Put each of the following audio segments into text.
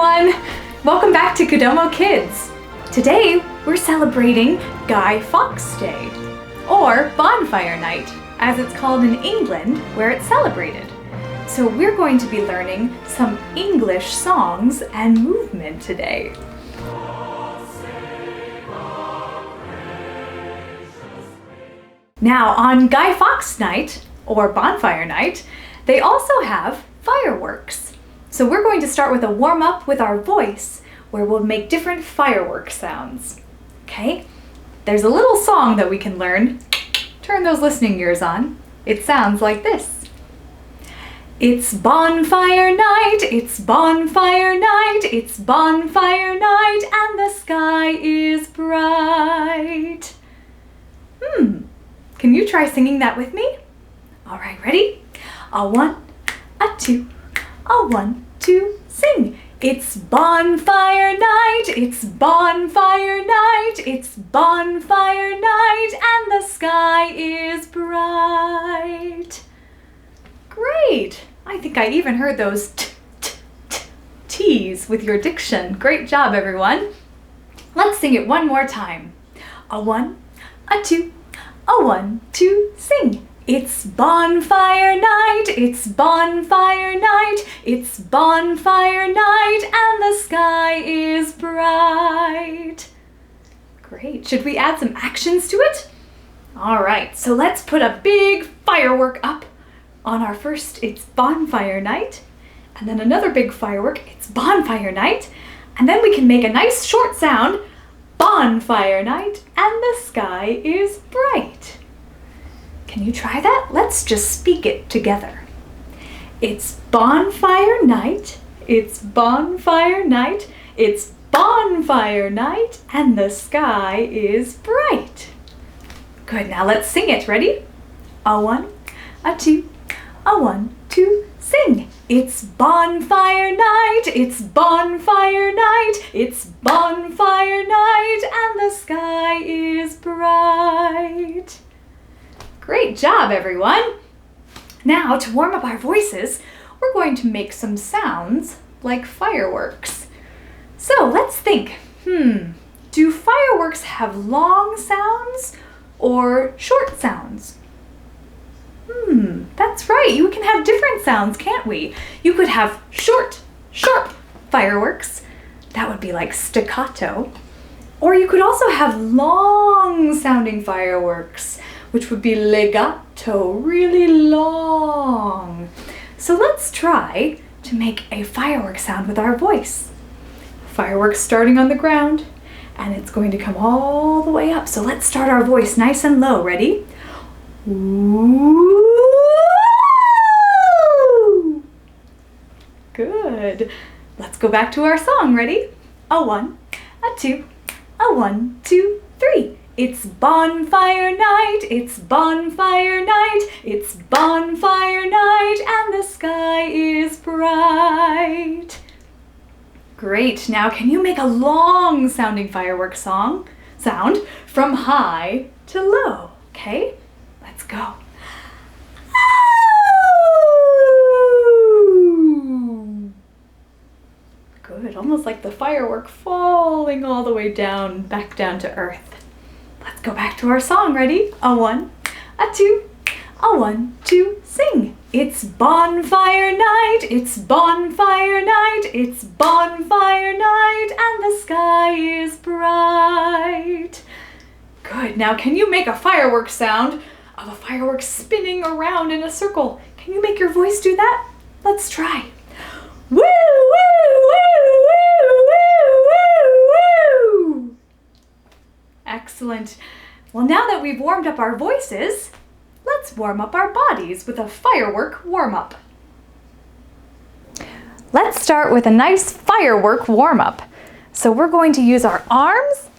everyone! Welcome back to Kodomo Kids. Today we're celebrating Guy Fawkes Day, or Bonfire Night, as it's called in England where it's celebrated. So we're going to be learning some English songs and movement today. Now on Guy Fawkes Night, or Bonfire Night, they also have fireworks. So we're going to start with a warm-up with our voice, where we'll make different firework sounds. Okay? There's a little song that we can learn. Turn those listening ears on. It sounds like this. It's bonfire night, it's bonfire night, it's bonfire night, and the sky is bright. Can you try singing that with me? All right, ready? A one, a two, a 1, 2, sing! It's bonfire night, it's bonfire night, it's bonfire night, and the sky is bright. Great! I think I even heard those T's with your diction. Great job, everyone. Let's sing it one more time. A 1, a 2, a 1, 2, sing! It's bonfire night, it's bonfire night, it's bonfire night, and the sky is bright. Great, should we add some actions to it? All right, so let's put a big firework up on our first It's Bonfire Night, and then another big firework, It's Bonfire Night, and then we can make a nice short sound, bonfire night, and the sky is bright. Can you try that? Let's just speak it together. It's bonfire night, it's bonfire night, it's bonfire night, and the sky is bright. Good, now let's sing it. Ready? A 1, a 2, a 1, 2, sing! It's bonfire night, it's bonfire night, it's bonfire night, and the sky is bright. Great job, everyone! Now, to warm up our voices, we're going to make some sounds like fireworks. So let's think, do fireworks have long sounds or short sounds? That's right, you can have different sounds, can't we? You could have short, sharp fireworks. That would be like staccato. Or you could also have long sounding fireworks, which would be legato, really long. So let's try to make a firework sound with our voice. Fireworks starting on the ground, and it's going to come all the way up. So let's start our voice nice and low. Ready? Ooh. Good. Let's go back to our song. Ready? A 1, a 2, a 1, 2, 3. It's bonfire night, it's bonfire night, it's bonfire night, and the sky is bright. Great, now can you make a long sounding firework sound from high to low? Okay, let's go. Good, almost like the firework falling all the way down, back down to earth. Let's go back to our song. Ready? A 1, a 2, a 1, 2, sing! It's bonfire night, it's bonfire night, it's bonfire night, and the sky is bright. Good, now can you make a firework sound of a firework spinning around in a circle? Can you make your voice do that? Let's try. Woo, woo, woo, woo, woo, woo, woo! Excellent. Well, now that we've warmed up our voices, let's warm up our bodies with a firework warm-up. Let's start with a nice firework warm-up. So we're going to use our arms,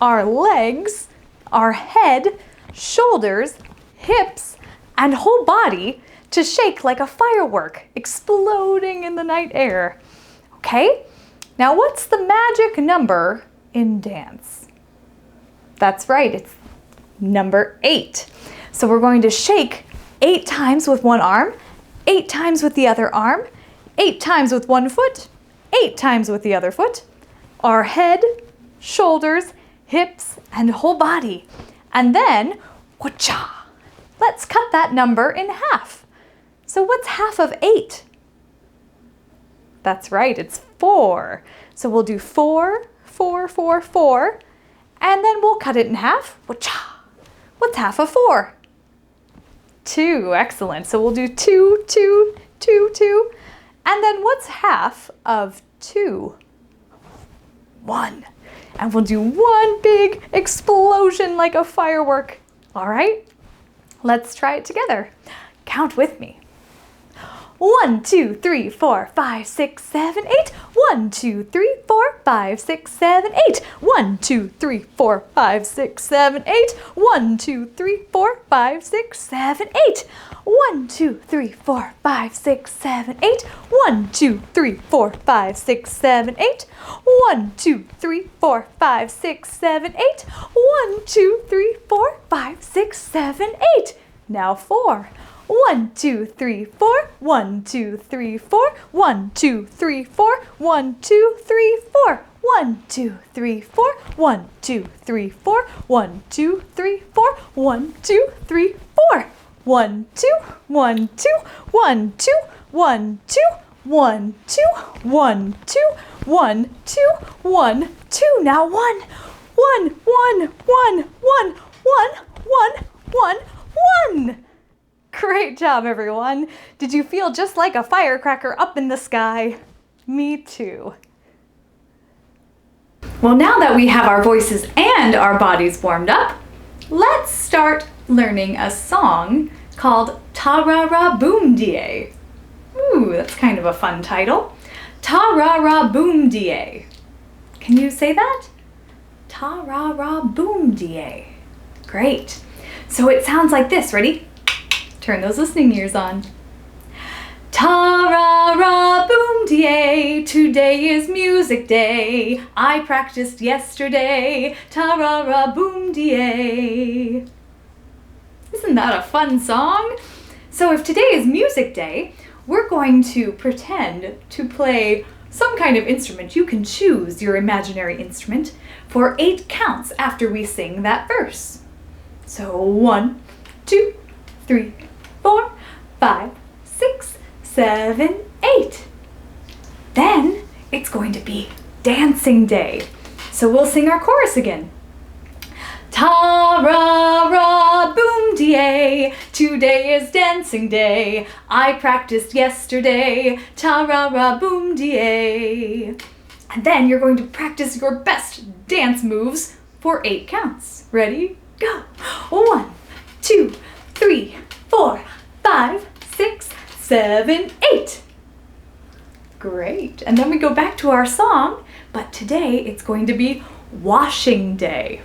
our legs, our head, shoulders, hips, and whole body to shake like a firework exploding in the night air. Okay? Now what's the magic number in dance? That's right, it's number 8. So we're going to shake 8 times with one arm, 8 times with the other arm, 8 times with one foot, 8 times with the other foot. Our head, shoulders, hips, and whole body. And then, wha-cha. Let's cut that number in half. So what's half of 8? That's right, it's 4. So we'll do 4, 4, 4, 4, and then we'll cut it in half. Wha-cha. What's half of 4? 2, excellent. So we'll do 2, 2, 2, 2. And then what's half of 2? 1. And we'll do one big explosion like a firework. All right, let's try it together. Count with me. 1, 2, 3, 4, 5, 6, 7, 8. 1, 2, 3, 4, 5, 6, 7, 8. 1, 2, 3, 4, 5, 6, 7, 8. 1, 2, 3, 4, 5, 6, 7, 8. 1, 2, 3, 4, 5, 6, 7, 8. 1, 2, 3, 4, 5, 6, 7, 8. 1, 2, 3, 4, 5, 6, 7, 8. 1, 2, 3, 4, 5, 6, 7, 8. Now 4. 1, 2, 3, 4. 1, 2, 3, 4. 1, 2, 3, 4. 1, 2, 3, 4. 1, 2, 3, 4. 1, 2, 3, 4. 1, 2, 3, 4. 1, 2, 3, 4. 1, 2, 1, 2, 1, 2, 1, 2, 1, 2, 1, 2, 1, 2, 1, 2. Now 1, 1, 1, 1, 1, 1, 1, 1, 1. Great job, everyone. Did you feel just like a firecracker up in the sky? Me too. Well, now that we have our voices and our bodies warmed up, let's start learning a song called Ta-ra-ra-boom-die. Ooh, that's kind of a fun title. Ta-ra-ra-boom-die. Can you say that? Ta-ra-ra-boom-die. Great. So it sounds like this. Ready? Turn those listening ears on. Ta-ra-ra-boom-die, today is music day. I practiced yesterday. Ta-ra-ra-boom-die. Isn't that a fun song? So if today is music day, we're going to pretend to play some kind of instrument. You can choose your imaginary instrument for 8 counts after we sing that verse. So 1, 2, 3, 4, 5, 6, 7, 8. Then it's going to be dancing day. So we'll sing our chorus again. Ta-ra-ra-boom-die, today is dancing day. I practiced yesterday. Ta-ra-ra-boom-die. And then you're going to practice your best dance moves for 8 counts. Ready? Go. 1, 2, 3, 4, 5, 6, 7, 8. Great. And then we go back to our song, but today it's going to be washing day.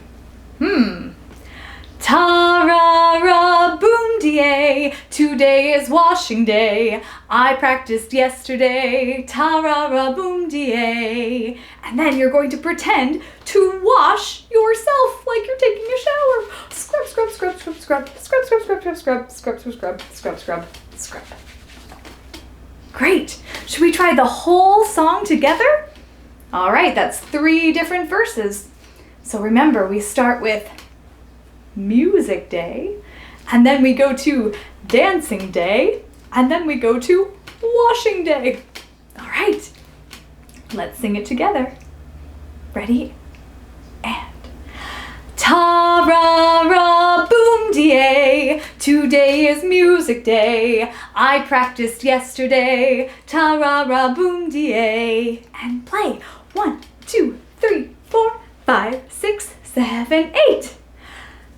Ta-ra-ra-boom-die, today is washing day. I practiced yesterday. Ta-ra-ra-boom-die. And then you're going to pretend to wash yourself like you're taking a shower. Scrub, scrub, scrub, scrub, scrub, scrub, scrub, scrub, scrub, scrub, scrub, scrub, scrub, scrub, scrub, scrub. Great. Should we try the whole song together? All right, that's 3 different verses. So remember, we start with music day, and then we go to dancing day, and then we go to washing day. All right, let's sing it together. Ready? And ta-ra-ra-boom-die, today is music day. I practiced yesterday. Ta-ra-ra-boom-die. And play. 1, 2, 3, 4, 5, 6, 7, 8.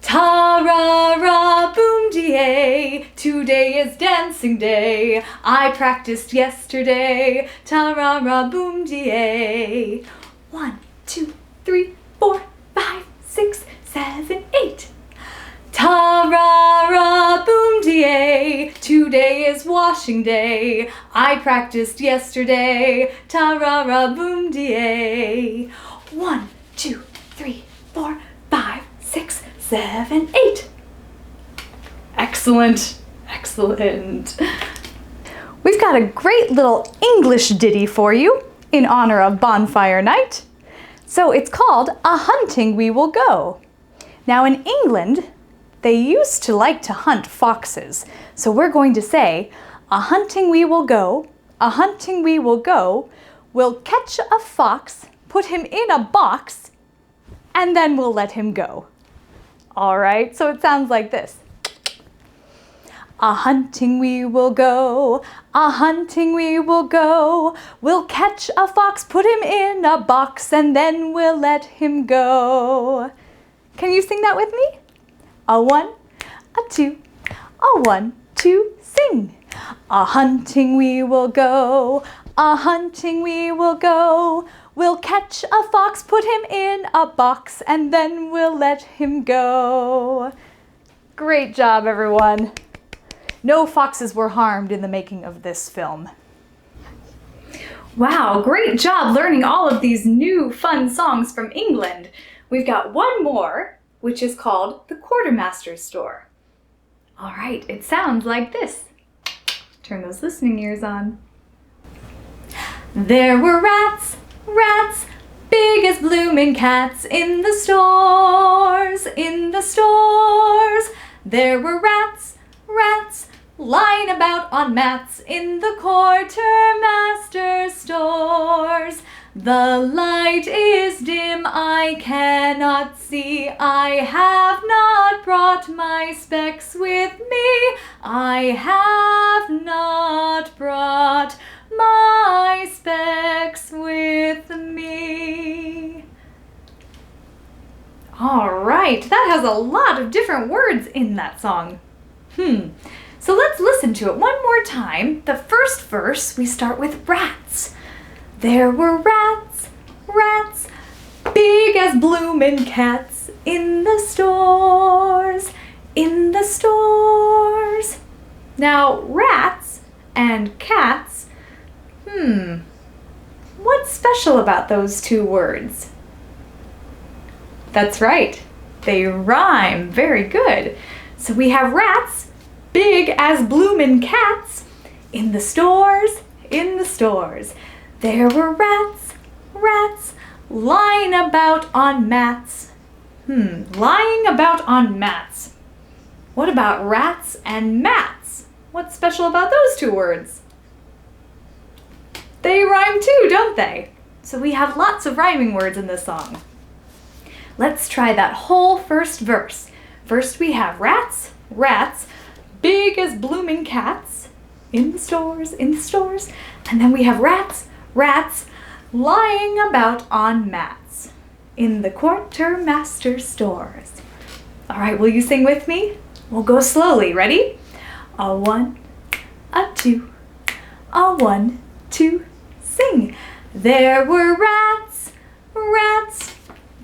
Ta-ra-ra-boom-die, today is dancing day. I practiced yesterday. Ta-ra-ra-boom-die. 1, 2, 3, 4, 5, 6, 7, 8. Ta-ra-ra-boom-die, today is washing day. I practiced yesterday. Ta-ra-ra-boom-die. 1, 2, 3, 4, 5, 6, 7, 8. Excellent, excellent. We've got a great little English ditty for you. in honor of Bonfire Night. So it's called A Hunting We Will Go. Now in England, they used to like to hunt foxes. So we're going to say, a hunting we will go, a hunting we will go. We'll catch a fox, put him in a box, and then we'll let him go. All right, so it sounds like this. A hunting we will go, a hunting we will go. We'll catch a fox, put him in a box, and then we'll let him go. Can you sing that with me? A one, a two, a one, two, sing. A hunting we will go, a hunting we will go. We'll catch a fox, put him in a box, and then we'll let him go. Great job, everyone. No foxes were harmed in the making of this film. Wow, great job learning all of these new fun songs from England. We've got one more, which is called The Quartermaster's Store. All right, it sounds like this. Turn those listening ears on. There were rats, rats, big as bloomin' cats in the stores, in the stores. There were rats, rats, lying about on mats in the quartermaster's stores. The light is dim, I cannot see. I have not brought my specs with me. I have not brought my specs with me. All right, that has a lot of different words in that song. So let's listen to it one more time. The first verse, we start with rats. There were rats, rats, big as bloomin' cats in the stores, in the stores. Now, rats and cats, what's special about those two words? That's right, they rhyme. Very good. So we have rats, big as bloomin' cats, in the stores, in the stores. There were rats, rats, lying about on mats. Lying about on mats. What about rats and mats? What's special about those two words? They rhyme too, don't they? So we have lots of rhyming words in this song. Let's try that whole first verse. First we have rats, rats, big as bloomin' cats, in the stores, in the stores. And then we have rats, rats, lying about on mats, in the quartermaster's stores. All right, will you sing with me? We'll go slowly. Ready? A one, a two, a one, two, sing. There were rats, rats,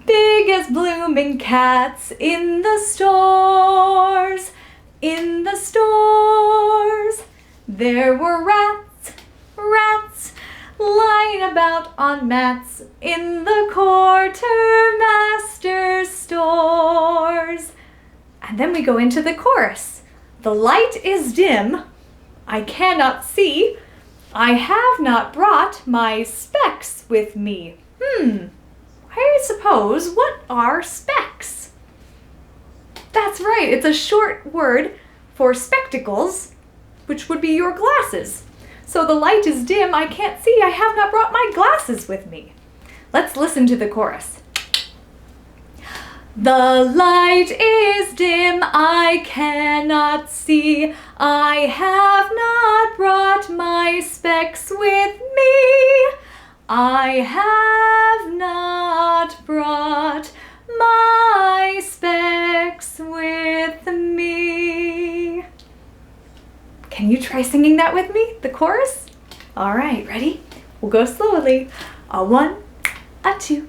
big as bloomin' cats, in the stores, in the stores. There were rats, rats, lying about on mats, in the quartermaster's stores. And then we go into the chorus. The light is dim, I cannot see. I have not brought my specs with me. I suppose, what are specs? That's right, it's a short word for spectacles, which would be your glasses. So the light is dim, I can't see, I have not brought my glasses with me. Let's listen to the chorus. The light is dim, I cannot see. I have not brought my specs with me. I have not brought my specs with me. Can you try singing that with me, the chorus? All right, ready? We'll go slowly. A one, a two,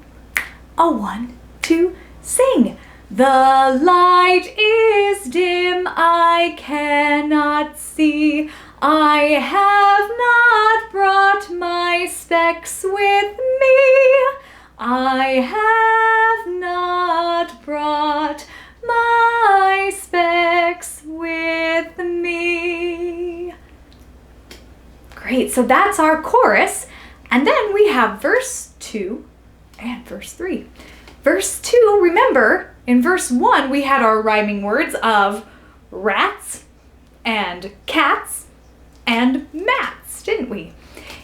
a one, two, sing. The light is dim, I cannot see. I have not brought my specs with me. I have not brought my specs with me. Great, so that's our chorus. And then we have verse 2 and verse 3. Verse 2, remember, in verse 1 we had our rhyming words of rats and cats and mats, didn't we?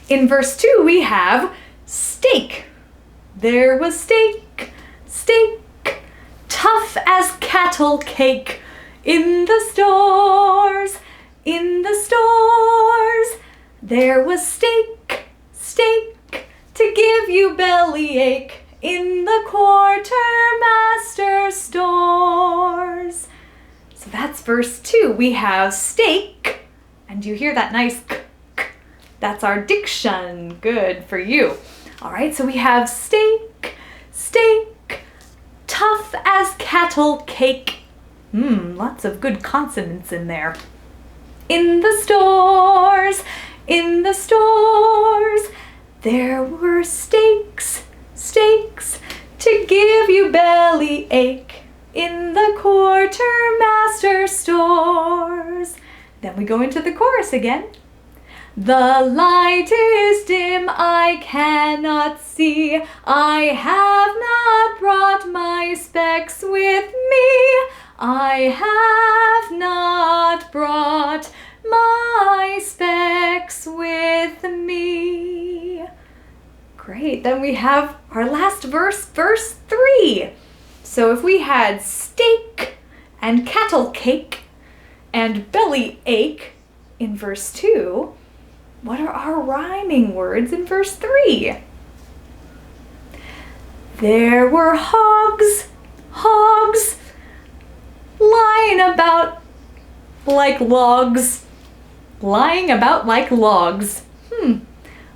In verse 2 we have steak. There was steak, steak, tough as cattle cake, in the stores, in the stores. There was steak, steak, to give you bellyache, in the quartermaster stores. So that's verse 2. We have steak, and you hear that nice k, k. That's our diction. Good for you. All right, so we have steak, steak, tough as cattle cake. Lots of good consonants in there. In the stores, in the stores, there were steaks, steaks, to give you bellyache, in the quartermaster stores. Then we go into the chorus again. The light is dim, I cannot see. I have not brought my specs with me. I have not brought my specs with me. Great, then we have our last verse, verse 3. So if we had steak and cattle cake and belly ache in verse 2, what are our rhyming words in verse 3? There were hogs, hogs, lying about like logs. Lying about like logs.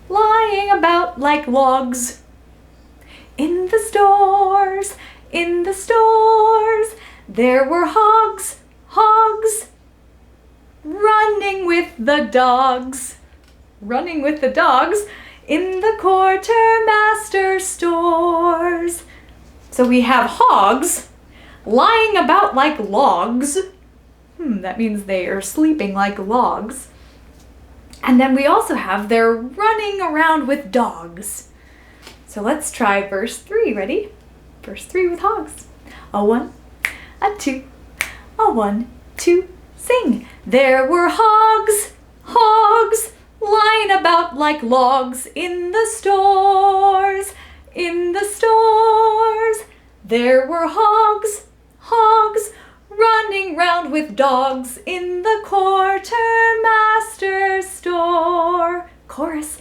Lying about like logs. In the stores, in the stores, there were hogs, hogs, running with the dogs. Running with the dogs in the quartermaster stores. So we have hogs lying about like logs. That means they are sleeping like logs. And then we also have they're running around with dogs. So let's try verse 3. Ready? Verse 3 with hogs. A 1, a 2, a 1, 2, sing. There were hogs, hogs, lying about like logs in the stores, in the stores. There were hogs, hogs, running round with dogs in the quartermaster store. Chorus.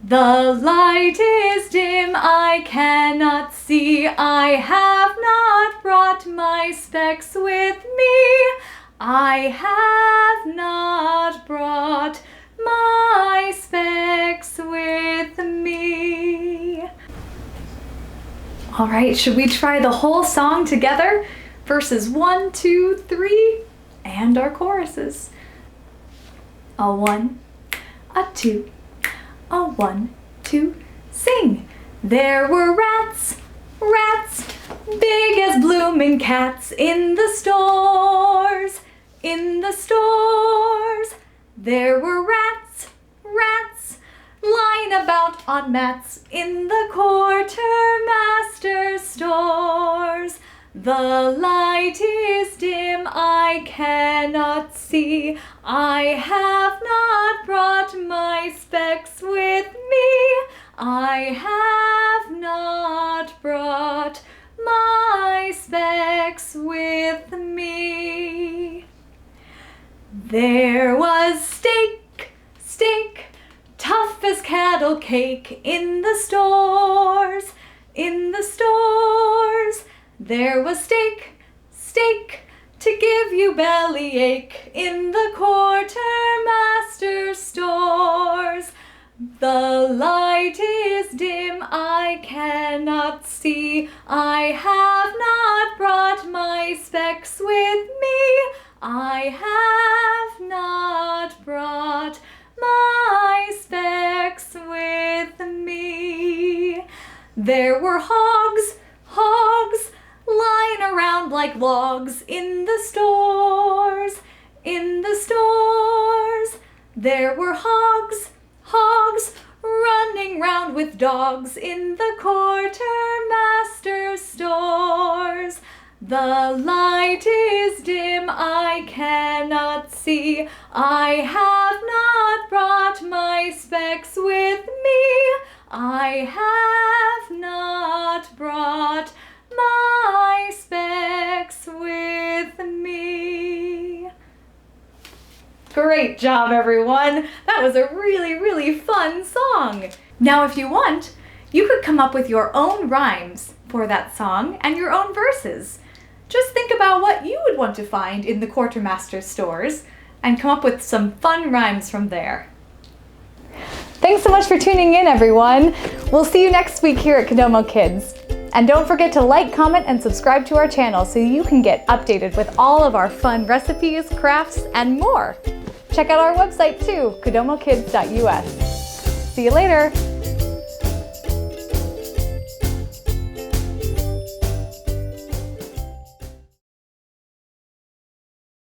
The light is dim, I cannot see. I have not brought my specs with me. I have not brought my specs with me. All right, should we try the whole song together? Verses 1, 2, 3, and our choruses. A 1, a 2, a 1, 2, sing. There were rats, rats, big as blooming cats in the stores, in the stores. There were rats, rats, lying about on mats in the quartermaster stores. The light is dim, I cannot see. I have not brought my specs with me. I have not brought my specs with me. There was steak, steak, tough as cattle cake in the stores, in the stores. There was steak, steak, to give you bellyache in the quartermaster stores. The light is dim, I cannot see. I have not brought my specs with me. I have not brought my specs with me. There were hogs, hogs, lying around like logs in the stores, in the stores. There were hogs, hogs, running round with dogs in the quartermaster's stores. The light is dim, I cannot see. I have not brought my specs with me. I have not brought my specs with me. Great job, everyone! That was a really fun song! Now, if you want, you could come up with your own rhymes for that song and your own verses. Just think about what you would want to find in the quartermaster's stores and come up with some fun rhymes from there. Thanks so much for tuning in, everyone. We'll see you next week here at Kodomo Kids. And don't forget to like, comment, and subscribe to our channel so you can get updated with all of our fun recipes, crafts, and more. Check out our website too, kodomokids.us. See you later.